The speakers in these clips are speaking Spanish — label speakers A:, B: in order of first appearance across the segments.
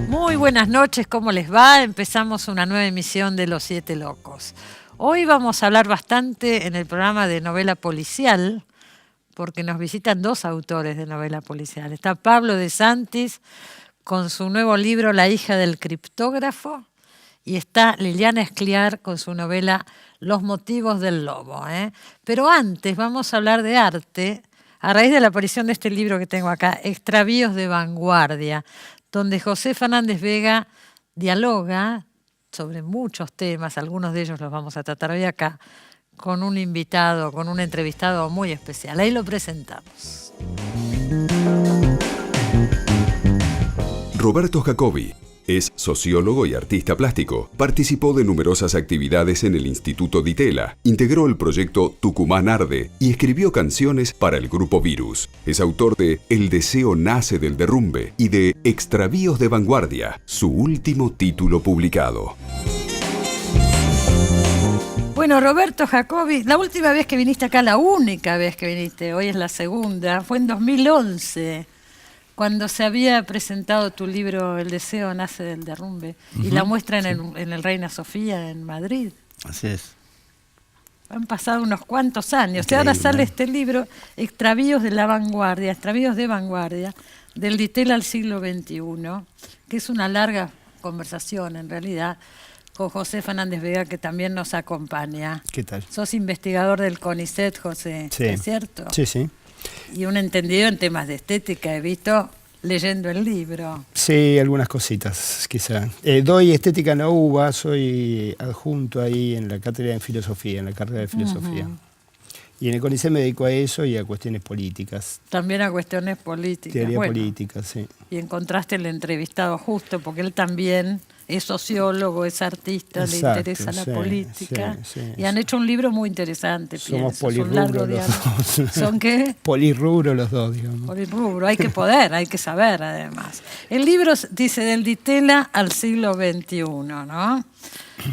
A: Muy buenas noches, ¿cómo les va? Empezamos una nueva emisión de Los Siete Locos. Hoy vamos a hablar bastante en el programa de novela policial, porque nos visitan dos autores de novela policial. Está Pablo de Santis con su nuevo libro La hija del criptógrafo, y está Liliana Escliar con su novela Los motivos del lobo. Pero antes vamos a hablar de arte, a raíz de la aparición de este libro que tengo acá, Extravíos de vanguardia, donde José Fernández Vega dialoga sobre muchos temas, algunos de ellos los vamos a tratar hoy acá, con un invitado, con un entrevistado muy especial. Ahí lo presentamos.
B: Roberto Jacobi es sociólogo y artista plástico. Participó de numerosas actividades en el Instituto Di Tella, integró el proyecto Tucumán Arde y escribió canciones para el grupo Virus. Es autor de El deseo nace del derrumbe y de Extravíos de vanguardia, su último título publicado.
A: Bueno, Roberto Jacobi, la última vez que viniste acá, la única vez que viniste, hoy es la segunda, fue en 2011. Cuando se había presentado tu libro El deseo nace del derrumbe, y la muestra en el Reina Sofía en Madrid.
C: Así es.
A: Han pasado unos cuantos años. Y
C: Increíble.
A: ahora sale este libro, Extravíos de la vanguardia, Extravíos de vanguardia, del Di Tella al siglo XXI, que es una larga conversación en realidad, con José Fernández Vega, que también nos acompaña.
C: ¿Qué tal?
A: Sos investigador del CONICET, José,
C: Sí.
A: ¿es cierto?
C: Sí, sí.
A: Y un entendido en temas de estética, he visto leyendo el libro.
C: Sí, algunas cositas, quizá. Doy estética en la UBA, soy adjunto ahí en la cátedra de filosofía, en la carrera de filosofía. Y en el CONICET me dedico a eso y a cuestiones políticas.
A: También a cuestiones políticas.
C: Teoría
A: Bueno,
C: política, sí.
A: y encontraste el entrevistado justo, porque él también es sociólogo, es artista,
C: Exacto,
A: le interesa la
C: sí,
A: política.
C: sí,
A: Y han hecho un libro muy interesante,
C: Somos
A: pienso. Es un largo
C: polirrubro los
A: diálogo.
C: dos.
A: ¿Son qué?
C: Polirrubro los dos, digamos.
A: Polirrubro, hay que poder, hay que saber además. El libro dice del Di Tella al siglo XXI, ¿no?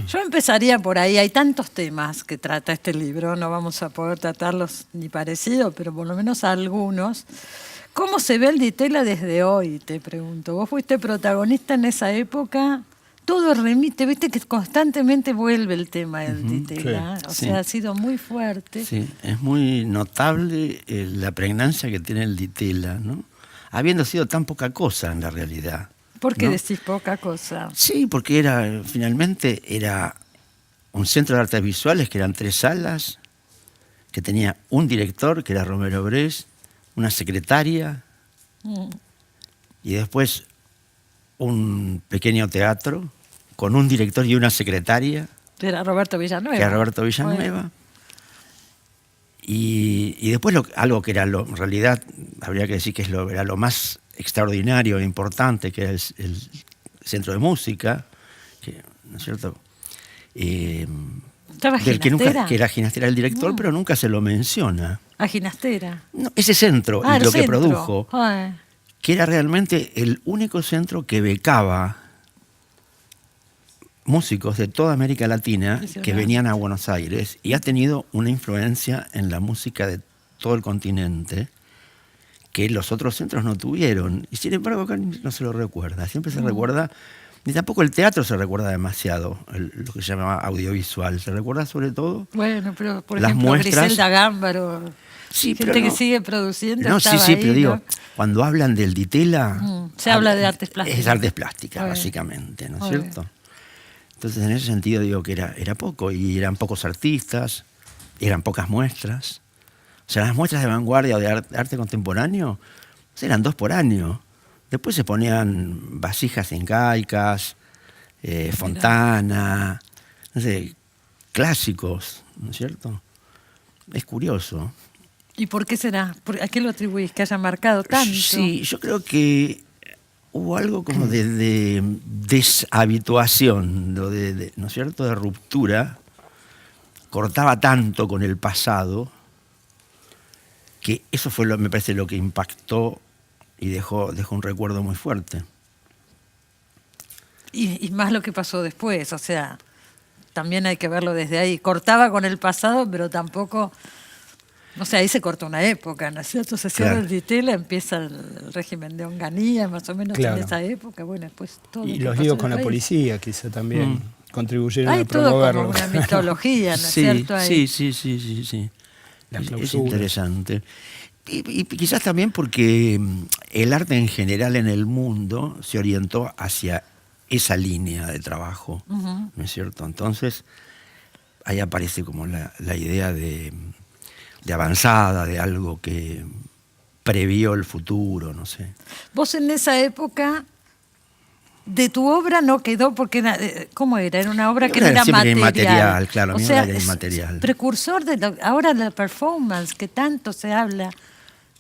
A: Yo empezaría por ahí, hay tantos temas que trata este libro, no vamos a poder tratarlos ni parecidos, pero por lo menos algunos. ¿Cómo se ve el Di Tella desde hoy, te pregunto? Vos fuiste protagonista en esa época, todo remite, viste que constantemente vuelve el tema del Di Tella,
C: sí,
A: o
C: sí.
A: sea, ha sido muy fuerte.
C: Sí, es muy notable la pregnancia que tiene el Di Tella, ¿no? Habiendo sido tan poca cosa en la realidad.
A: ¿Por qué
C: ¿no?
A: decís poca cosa?
C: Sí, porque finalmente era un centro de artes visuales que eran 3 salas, que tenía un director, que era Romero Bres, una secretaria, y después un pequeño teatro con un director y una secretaria,
A: Era Roberto Villanueva.
C: que era Roberto Villanueva.
A: Bueno.
C: Y después algo que era en realidad, habría que decir que era lo más extraordinario e importante, que era el centro de música, que, ¿no es cierto?
A: ¿Estaba
C: Del
A: Ginastera?
C: que era Ginastera el director, pero nunca se lo menciona.
A: A Ginastera.
C: No, ese centro, y
A: el
C: lo que
A: centro.
C: produjo,
A: Ay.
C: que era realmente el único centro que becaba músicos de toda América Latina que
A: Impresionante.
C: venían a Buenos Aires, y ha tenido una influencia en la música de todo el continente que los otros centros no tuvieron. Y sin embargo acá no se lo recuerda. Siempre se recuerda, ni tampoco el teatro se recuerda demasiado, lo que se llamaba audiovisual. Se recuerda sobre todo
A: Bueno, pero por
C: las
A: ejemplo,
C: muestras.
A: Griselda Gámbaro,
C: Sí,
A: gente
C: pero
A: que
C: no.
A: sigue produciendo,
C: No, sí,
A: estaba
C: sí,
A: ahí,
C: pero digo,
A: ¿no?
C: cuando hablan del Di Tella,
A: Se habla de artes plásticas.
C: Es artes plásticas,
A: Bueno.
C: básicamente, ¿no es
A: Bueno.
C: cierto? Entonces, en ese sentido digo que era poco, y eran pocos artistas, eran pocas muestras. O sea, las muestras de vanguardia o de arte contemporáneo eran 2 por año. Después se ponían vasijas incaicas, Fontana, no sé, clásicos, ¿no es cierto? Es curioso.
A: ¿Y por qué será? ¿A qué lo atribuís que haya marcado tanto?
C: Sí, yo creo que hubo algo como de deshabituación, ¿no es cierto?, de ruptura. Cortaba tanto con el pasado que eso fue, me parece, lo que impactó y dejó un recuerdo muy fuerte.
A: Y más lo que pasó después, o sea, también hay que verlo desde ahí. Cortaba con el pasado, pero tampoco O sea, ahí se corta una época, ¿no es cierto? Se cierra el Ditela, empieza el régimen de Onganía, más o menos en esa época. Bueno, después todo.
D: Y los líos con la policía, quizá también contribuyeron a
A: todo
D: promoverlo.
A: como una mitología, ¿no es cierto? Ahí.
C: Sí. Es interesante. Y quizás también porque el arte en general en el mundo se orientó hacia esa línea de trabajo, ¿no es cierto? Entonces, ahí aparece como la idea de avanzada, de algo que previó el futuro, no sé.
A: Vos en esa época, de tu obra no quedó, porque era, ¿cómo era? Era una obra que no era material.
C: Claro,
A: o sea,
C: era inmaterial.
A: Precursor de ahora la performance, que tanto se habla.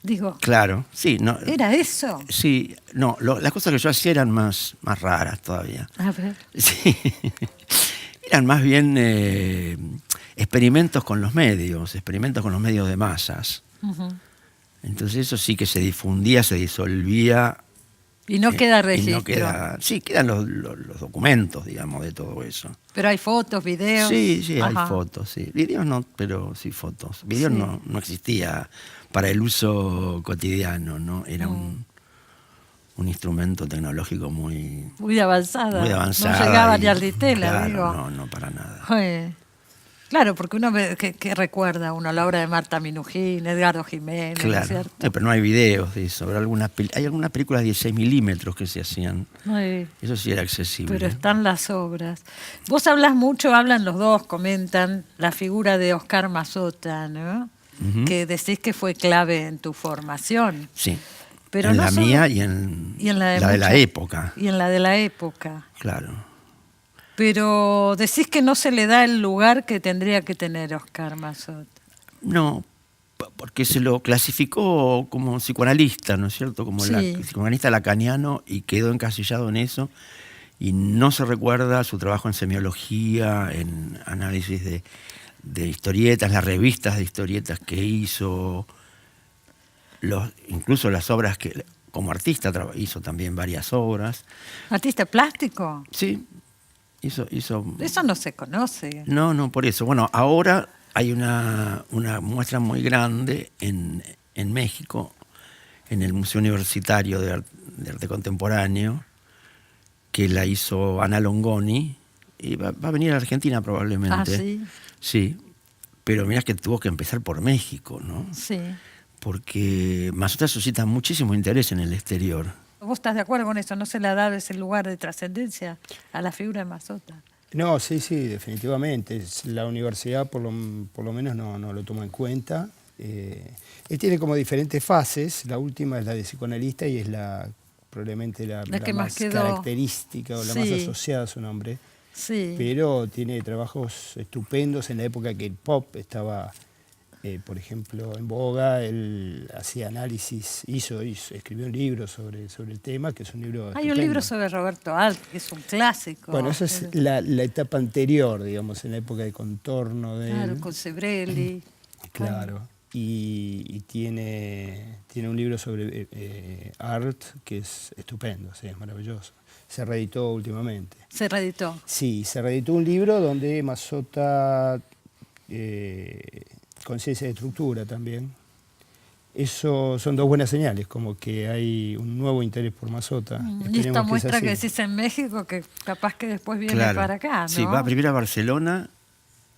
A: Digo,
C: claro, sí. No,
A: ¿era eso?
C: Sí, no, las cosas que yo hacía eran más raras todavía.
A: A ver.
C: Sí. Eran más bien experimentos con los medios de masas. Entonces eso sí que se difundía, se disolvía.
A: Y no queda registro.
C: Sí, quedan los documentos, digamos, de todo eso.
A: Pero hay fotos, videos.
C: Sí, hay fotos, sí. Videos no, pero sí fotos. Videos no existía para el uso cotidiano, ¿no? Era un instrumento tecnológico muy avanzado.
A: No llegaba ni al Ditela,
C: claro,
A: digo.
C: No, para nada.
A: Claro, porque uno ve que recuerda uno la obra de Marta Minujín, Edgardo Jiménez,
C: claro.
A: ¿no es cierto?
C: Pero no hay videos de eso. Hay algunas películas de 16 milímetros que se hacían. Eso sí era accesible.
A: Pero están las obras. Vos hablan los dos, comentan la figura de Oscar Mazota, ¿no? Que decís que fue clave en tu formación.
C: Sí.
A: Pero
C: en
A: no
C: la
A: solo,
C: mía y en la de la época.
A: Y en la de la época.
C: Claro.
A: Pero decís que no se le da el lugar que tendría que tener Oscar Mazota.
C: No, porque se lo clasificó como psicoanalista, ¿no es cierto? Como psicoanalista lacaniano, y quedó encasillado en eso. Y no se recuerda su trabajo en semiología, en análisis de historietas, las revistas de historietas que hizo, incluso las obras que como artista hizo también varias obras.
A: ¿Artista plástico?
C: Sí, hizo.
A: Eso no se conoce.
C: No, por eso. Bueno, ahora hay una muestra muy grande en México, en el Museo Universitario de Arte Contemporáneo, que la hizo Ana Longoni, y va a venir a Argentina probablemente.
A: Ah, sí.
C: Sí, pero mirá que tuvo que empezar por México, ¿no?
A: Sí.
C: Porque Mazota suscita muchísimo interés en el exterior.
A: ¿Vos estás de acuerdo con eso? ¿No se le ha dado ese lugar de trascendencia a la figura de Mazota?
D: No, sí, definitivamente. La universidad por lo menos no lo toma en cuenta. Él tiene como diferentes fases. La última es la de psicoanalista y es probablemente la más característica o la más asociada a su nombre.
A: Sí.
D: Pero tiene trabajos estupendos en la época que el pop estaba, por ejemplo, en boga. Él hacía análisis, escribió un libro sobre el tema, que es un libro
A: Hay un libro sobre Roberto Alt, que es un clásico.
D: Bueno, esa es la etapa anterior, digamos, en la época de contorno de él.
A: Con Sebrelli.
D: Claro. Y tiene un libro sobre art que es estupendo, sí, es maravilloso. Se reeditó últimamente.
A: ¿Se reeditó?
D: Sí, se reeditó un libro donde Mazota, conciencia de estructura también. Eso son dos buenas señales, como que hay un nuevo interés por Mazota.
A: Y esta muestra que decís en México, que capaz que después viene para acá, ¿no?
C: Sí, va primero a Barcelona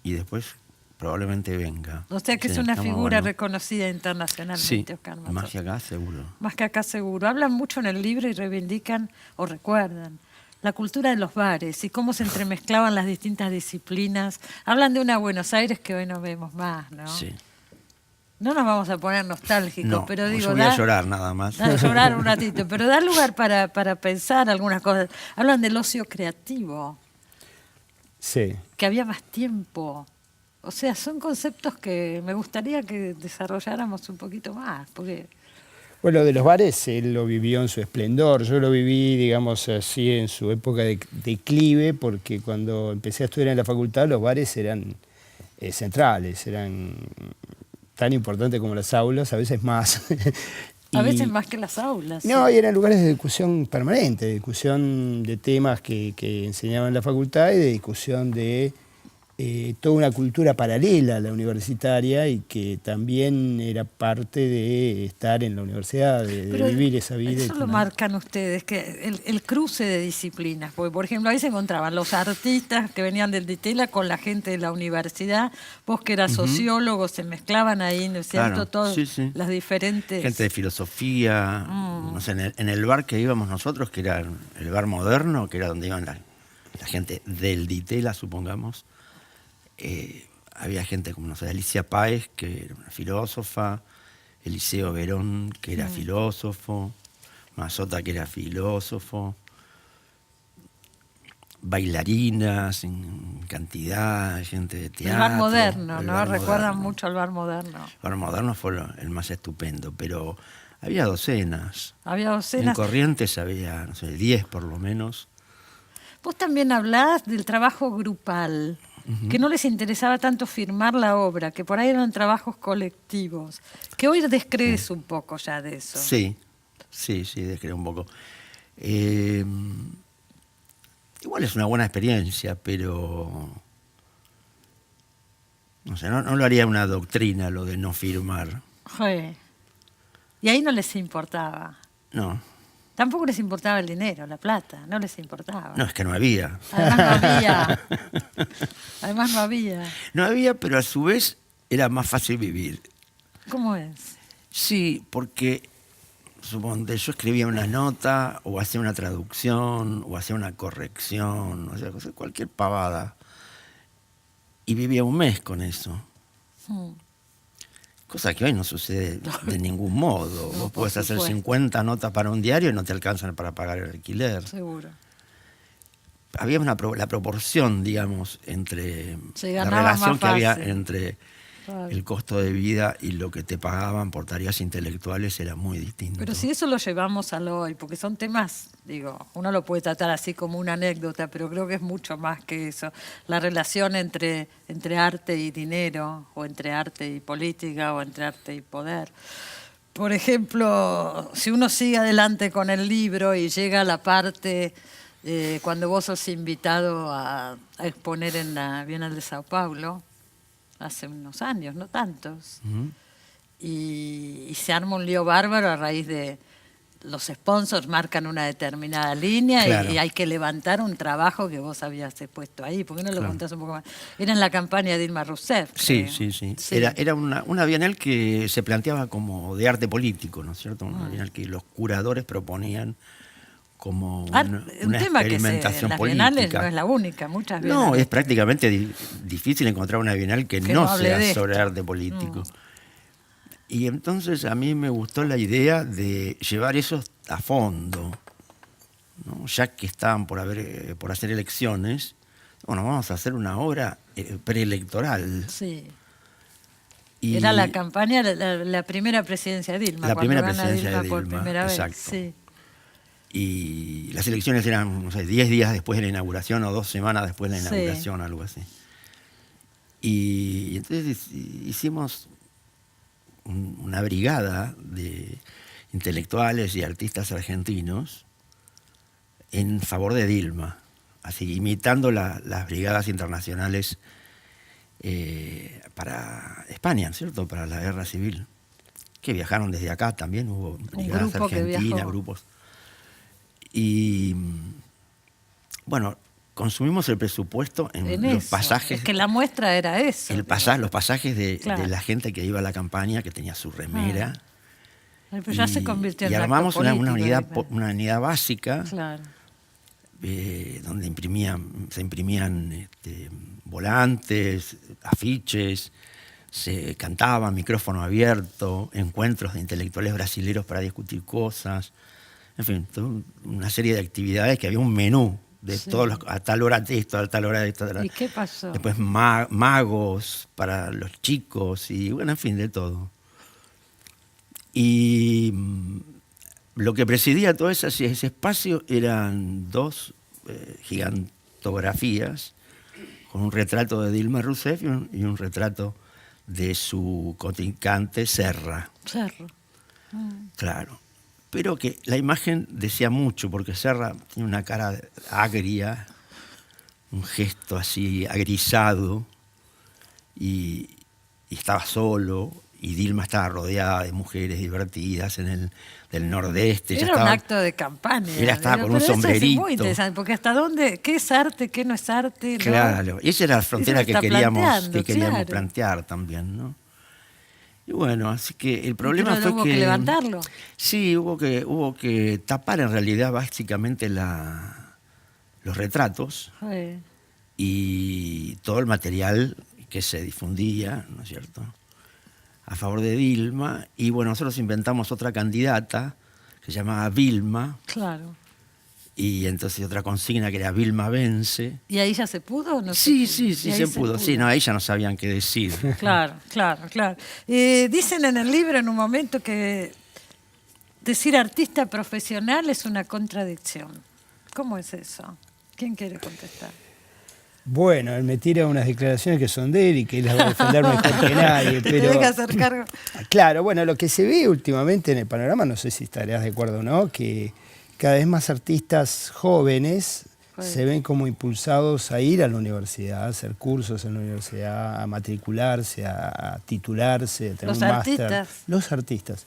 C: y después probablemente venga.
A: O sea que es una figura reconocida internacionalmente, Oscar Mazota.
C: Más que acá seguro.
A: Más que acá seguro. Hablan mucho en el libro y reivindican o recuerdan la cultura de los bares y cómo se entremezclaban las distintas disciplinas. Hablan de una Buenos Aires que hoy no vemos más, ¿no?
C: Sí.
A: No nos vamos a poner nostálgicos, pero digo...
C: Yo voy a llorar nada más.
A: A llorar un ratito, pero da lugar para pensar algunas cosas. Hablan del ocio creativo.
D: Sí.
A: Que había más tiempo. O sea, son conceptos que me gustaría que desarrolláramos un poquito más, porque...
D: Bueno, de los bares él lo vivió en su esplendor. Yo lo viví, digamos así, en su época de declive, porque cuando empecé a estudiar en la facultad los bares eran centrales, eran tan importantes como las aulas, a veces más.
A: A veces más que las aulas.
D: No, y eran lugares de discusión permanente, de discusión de temas que enseñaban en la facultad y de discusión de toda una cultura paralela a la universitaria y que también era parte de estar en la universidad, de vivir esa vida.
A: Eso lo marcan ustedes, que el cruce de disciplinas, porque por ejemplo ahí se encontraban los artistas que venían del Ditela con la gente de la universidad, vos que eras sociólogo, se mezclaban ahí, ¿no es cierto?
C: Claro,
A: Todas
C: sí.
A: las diferentes...
C: Gente de filosofía, no sé, en el bar que íbamos nosotros, que era el bar moderno, que era donde iban la gente del Ditela, supongamos. Había gente como, no sé, Alicia Páez, que era una filósofa, Eliseo Verón, que era filósofo, Mazota, que era filósofo, bailarinas en cantidad, gente de teatro.
A: El bar moderno, ¿no? Recuerdan mucho al bar moderno.
C: El bar moderno fue el más estupendo, pero había docenas.
A: Había
C: En
A: docenas.
C: Corrientes había, no sé, 10 por lo menos.
A: Vos también hablás del trabajo grupal, que no les interesaba tanto firmar la obra, que por ahí eran trabajos colectivos, que hoy descrees un poco ya de eso.
C: Sí, descreo un poco. Igual es una buena experiencia, pero no sé, no lo haría una doctrina lo de no firmar.
A: Sí. Y ahí no les importaba.
C: No.
A: Tampoco les importaba el dinero, la plata, no les importaba.
C: No, es que no había.
A: Además no había. Además no había.
C: No había, pero a su vez era más fácil vivir.
A: ¿Cómo es?
C: Sí, porque suponte, yo escribía una nota, o hacía una traducción, o hacía una corrección, o sea, cualquier pavada. Y vivía un mes con eso. Cosa que hoy no sucede de ningún modo. Vos podés hacer 50 notas para un diario y no te alcanzan para pagar el alquiler.
A: Seguro.
C: Había la proporción, digamos, entre la
A: ganaba
C: relación
A: más
C: que había
A: fácil.
C: entre el costo de vida y lo que te pagaban por tareas intelectuales era muy distinto.
A: Pero si eso lo llevamos al hoy, porque son temas, digo, uno lo puede tratar así como una anécdota, pero creo que es mucho más que eso. La relación entre arte y dinero, o entre arte y política, o entre arte y poder. Por ejemplo, si uno sigue adelante con el libro y llega a la parte cuando vos sos invitado a exponer en la Bienal de Sao Paulo, hace unos años, no tantos, y se arma un lío bárbaro a raíz de los sponsors marcan una determinada línea.
C: Claro.
A: y hay que levantar un trabajo que vos habías puesto ahí. ¿Por qué no lo contás un poco más? Era en la campaña de Dilma Rousseff.
C: Sí,
A: creo.
C: sí. Era una bienal que se planteaba como de arte político, ¿no es cierto? Una bienal que los curadores proponían como
A: Un
C: una
A: tema que
C: experimentación
A: las
C: política.
A: bienales no es la única, muchas bienales.
C: No, es prácticamente difícil encontrar una bienal que
A: no
C: no
A: hable de
C: sea
A: esto.
C: sobre arte político. Y entonces a mí me gustó la idea de llevar eso a fondo, ¿no? Ya que estaban por hacer elecciones, bueno, vamos a hacer una obra preelectoral.
A: Sí.
C: Y
A: Era la campaña, la primera presidencia de Dilma.
C: La
A: cuando
C: primera
A: gana
C: presidencia
A: Dilma
C: de
A: por
C: Dilma,
A: primera
C: exacto.
A: vez. Sí.
C: Y las elecciones eran, no sé, 10 días después de la inauguración o 2 semanas después de la inauguración, algo así. Y entonces hicimos una brigada de intelectuales y artistas argentinos en favor de Dilma, así imitando las brigadas internacionales para España, ¿cierto? Para la guerra civil, que viajaron desde acá también, hubo brigadas
A: grupo que
C: argentinas,
A: viajó.
C: grupos. Y bueno, consumimos el presupuesto en los
A: eso.
C: pasajes.
A: Es que la muestra era eso.
C: Los pasajes de la gente que iba a la campaña, que tenía su remera.
A: Ay, pero ya se convirtió en
C: y
A: un acto
C: armamos una
A: político,
C: unidad básica,
A: Claro.
C: donde se imprimían volantes, afiches, se cantaba, micrófono abierto, encuentros de intelectuales brasileños para discutir cosas. En fin, toda una serie de actividades que había un menú de todos a tal hora esto, a tal hora esto.
A: ¿Y qué pasó?
C: Después magos para los chicos y bueno, en fin, de todo. Y lo que presidía todo ese espacio eran 2 gigantografías con un retrato de Dilma Rousseff y un retrato de su contrincante Serra.
A: Cerro.
C: Claro. Pero que la imagen decía mucho, porque Serra tiene una cara agria, un gesto así agrisado, y estaba solo, y Dilma estaba rodeada de mujeres divertidas del nordeste.
A: Era un acto de campaña.
C: Ella estaba con un
A: eso
C: sombrerito.
A: Es muy interesante, porque hasta dónde, qué es arte, qué no es arte. ¿No?
C: Claro, y esa era la frontera que
A: está
C: queríamos
A: claro.
C: plantear también, ¿no? Y bueno, así que el problema
A: Pero
C: fue
A: hubo que levantarlo.
C: Sí, hubo que tapar en realidad básicamente los retratos y todo el material que se difundía, ¿no es cierto?, a favor de Dilma. Y bueno, nosotros inventamos otra candidata que se llamaba Vilma.
A: Claro.
C: Y entonces otra consigna que era Vilma vence.
A: ¿Y ahí ya se pudo o no?
C: Sí, se pudo. Sí, no, ahí ya no sabían qué decir.
A: Claro. Dicen en el libro en un momento que decir artista profesional es una contradicción. ¿Cómo es eso? ¿Quién quiere contestar?
D: Bueno, él me tira unas declaraciones que son de él y que él las va a defender mejor que nadie.
A: Te
D: pero
A: tenés que hacer cargo.
D: Claro, bueno, lo que se ve últimamente en el panorama, no sé si estarás de acuerdo o no, que cada vez más artistas jóvenes se ven como impulsados a ir a la universidad, a hacer cursos en la universidad, a matricularse, a titularse, a tener un máster. Los artistas.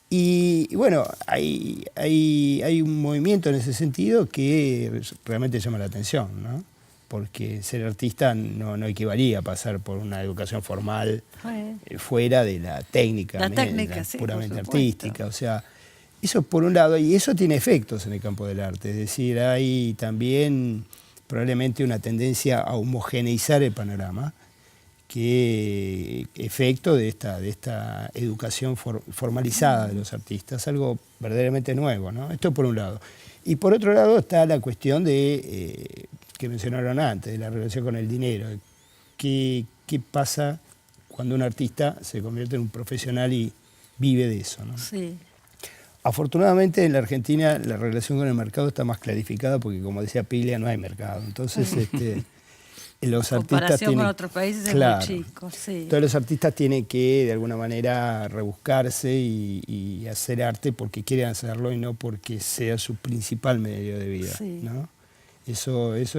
D: Y bueno, hay un movimiento en ese sentido que realmente llama la atención, ¿no? Porque ser artista no equivalía a pasar por una educación formal fuera de la técnica,
A: sí,
D: puramente artística. O sea, eso por un lado, y eso tiene efectos en el campo del arte. Es decir, hay también probablemente una tendencia a homogeneizar el panorama, que efecto de esta educación formalizada de los artistas, algo verdaderamente nuevo, ¿no? Esto por un lado. Y por otro lado está la cuestión de que mencionaron antes, de la relación con el dinero. ¿Qué pasa cuando un artista se convierte en un profesional y vive de eso, ¿no?
A: Sí.
D: Afortunadamente en la Argentina la relación con el mercado está más clarificada porque, como decía Piglia, no hay mercado. Entonces, los artistas tienen,
A: con otros países
D: claro,
A: es muy chico, sí.
D: Todos los artistas tienen que, de alguna manera, rebuscarse y hacer arte porque quieren hacerlo y no porque sea su principal medio de vida, ¿no? Eso es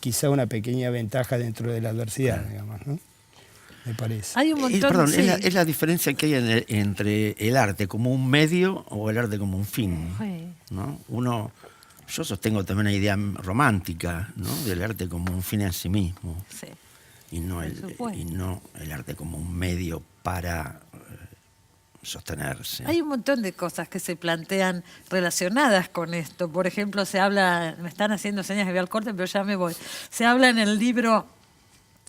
D: quizá una pequeña ventaja dentro de la adversidad, digamos, ¿no? Me parece.
A: Hay un montón,
C: es la diferencia que hay entre el arte como un medio o el arte como un fin, ¿no? Yo sostengo también una idea romántica, ¿no?, del arte como un fin en sí mismo, y no el arte como un medio para sostenerse.
A: Hay un montón de cosas que se plantean relacionadas con esto. Por ejemplo, se habla, me están haciendo señas que voy al corte, pero ya me voy. Se habla en el libro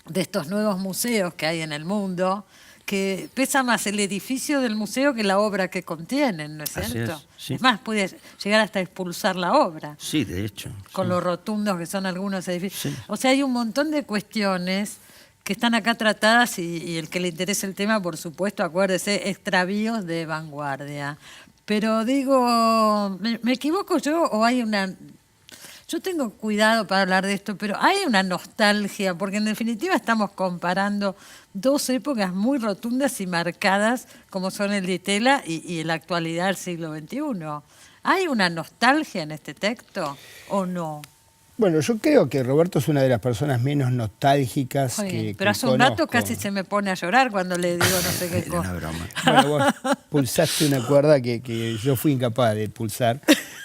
A: de estos nuevos museos que hay en el mundo, que pesa más el edificio del museo que la obra que contienen, ¿no es cierto?
C: Sí.
A: Es más, puede llegar hasta expulsar la obra.
C: Sí, de hecho.
A: Con lo rotundos que son algunos edificios.
C: Sí.
A: O sea, hay un montón de cuestiones que están acá tratadas y el que le interese el tema, por supuesto, acuérdese, extravíos de vanguardia. Pero digo, ¿me equivoco yo o hay una...? Yo tengo cuidado para hablar de esto, pero hay una nostalgia, porque en definitiva estamos comparando dos épocas muy rotundas y marcadas, como son el Di Tella y la actualidad del siglo XXI. ¿Hay una nostalgia en este texto o no?
D: Bueno, yo creo que Roberto es una de las personas menos nostálgicas
A: pero hace un rato casi se me pone a llorar cuando le digo no sé qué cosa.
C: Una broma.
D: Bueno, vos pulsaste una cuerda que yo fui incapaz de pulsar.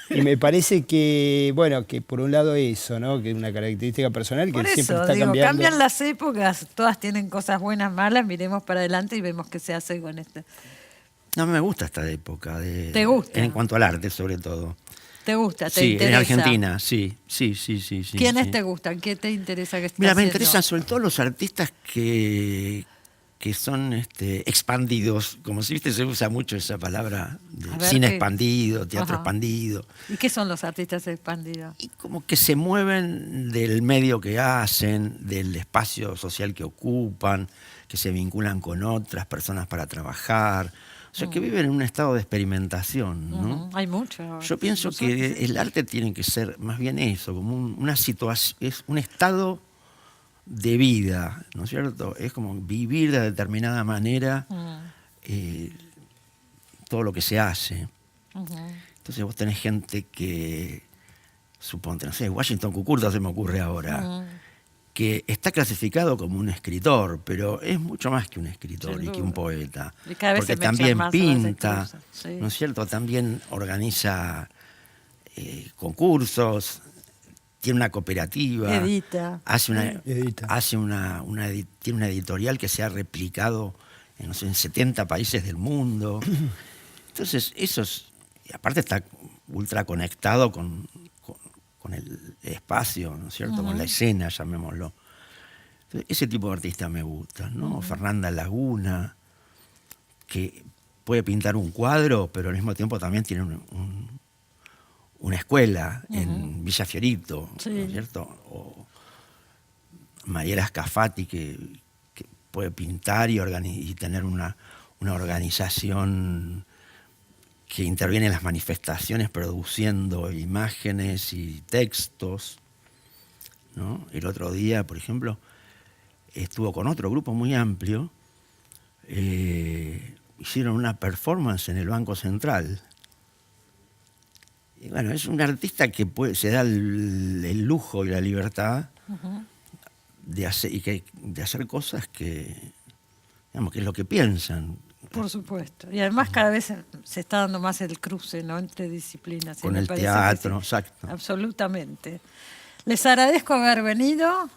D: Y me parece que, bueno, que por un lado eso, ¿no? Que es una característica personal que
A: por eso,
D: siempre está cambiando.
A: Cambian las épocas, todas tienen cosas buenas, malas, miremos para adelante y vemos qué se hace con esto.
C: No, me gusta esta época.
A: ¿Te gusta?
C: En cuanto al arte, sobre todo.
A: ¿Te gusta? ¿Te
C: sí,
A: interesa?
C: En Argentina, sí.
A: ¿Quiénes te gustan? ¿Qué te interesa que esté
C: Mira, me
A: haciendo?
C: interesan sobre todo los artistas que son expandidos, como si viste se usa mucho esa palabra de cine expandido, teatro expandido.
A: ¿Y qué son los artistas expandidos?
C: Y como que se mueven del medio que hacen, del espacio social que ocupan, que se vinculan con otras personas para trabajar. O sea, que viven en un estado de experimentación, ¿no?
A: Hay mucho.
C: Yo pienso que el arte tiene que ser más bien eso, como una situación, es un estado de vida, ¿no es cierto? Es como vivir de determinada manera todo lo que se hace. Entonces vos tenés gente que, suponte, no sé, Washington Cucurta se me ocurre ahora, que está clasificado como un escritor, pero es mucho más que un escritor
A: Sin
C: y que
A: duda.
C: un poeta.
A: Y cada vez
C: Porque
A: se mezclan
C: también
A: más a veces
C: pinta,
A: cosas, sí.
C: ¿no es cierto? También organiza concursos, tiene una cooperativa,
A: Edita.
C: tiene una editorial que se ha replicado en, no sé, en 70 países del mundo. Entonces, y aparte está ultra conectado con el espacio, ¿no es cierto? Con la escena, llamémoslo. Entonces, ese tipo de artista me gusta, ¿no? Fernanda Laguna, que puede pintar un cuadro, pero al mismo tiempo también tiene una escuela en Villa Fiorito,
A: Sí.
C: ¿no es cierto? O Mariela Scafati, que puede pintar y tener una organización que interviene en las manifestaciones produciendo imágenes y textos, ¿no? El otro día, por ejemplo, estuvo con otro grupo muy amplio, hicieron una performance en el Banco Central. Y bueno, es un artista que se da el lujo y la libertad de hacer cosas que, digamos, que es lo que piensan.
A: Por supuesto. Y además cada vez se está dando más el cruce, ¿no?, entre disciplinas.
C: Con
A: me
C: el
A: parece
C: teatro,
A: que sí.
C: exacto.
A: Absolutamente. Les agradezco haber venido.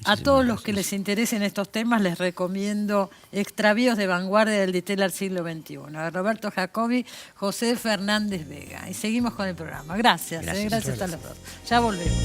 A: A todos los
C: gracias.
A: que les interesen estos temas les recomiendo Extravíos de vanguardia del Ditela al siglo XXI, de Roberto Jacobi, José Fernández Vega. Y seguimos con el programa. Gracias.
C: Gracias.
A: Gracias a los dos. Ya volvemos.